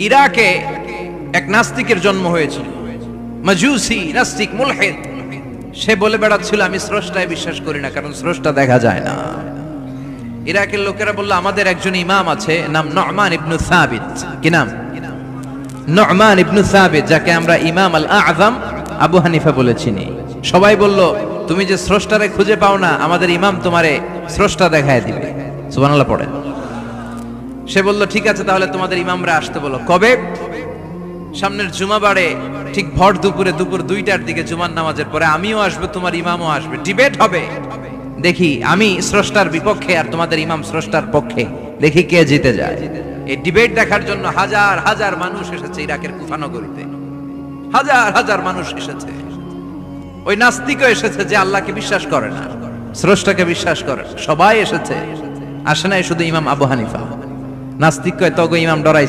ইরাকে এক নাস্তিকের জন্ম হয়েছিল, মাজুসি নাস্তিক মুলহিদ। সে বলে বেড়াচ্ছিল আমি স্রষ্টায় বিশ্বাস করি না, কারণ স্রষ্টা দেখা যায় না। ইরাকের লোকেরা বলল আমাদের একজন ইমাম আছে, নাম নু'মান ইবনে সাবিত। কি নাম? নু'মান ইবনে সাবিত, যাকে আমরা ইমাম আল আযম আবু হানিফা বলে চিনি। সবাই বলল তুমি যে স্রষ্টারে খুঁজে পাও না, আমাদের ইমাম তোমারে স্রষ্টা দেখায় দিবে। সুবহানাল্লাহ পড়ে। সে বলল ঠিক আছে, তাহলে তোমাদের ইমামরা আসতে বলো। কবে? সামনের জুমাবারে ঠিক ভর দুপুরে, দুপুর 2টার দিকে জুমার নামাজের পরে আমিও আসবো, তোমার ইমামও আসবে, ডিবেট হবে। দেখি আমি স্রষ্টার বিপক্ষে আর তোমাদের ইমাম স্রষ্টার পক্ষে, দেখি কে জিতে যায়। এই ডিবেট দেখার জন্য হাজার হাজার মানুষ এসেছে ইরাকের কুফা নগরীতে, হাজার হাজার মানুষ এসেছে। ওই নাস্তিকও এসেছে যে আল্লাহকে বিশ্বাস করে না, স্রষ্টাকে বিশ্বাস করে। সবাই এসেছে, আসে নাই শুধু ইমাম আবু হানিফা। নাস্তিক কয় তগো ইমাম ডরাই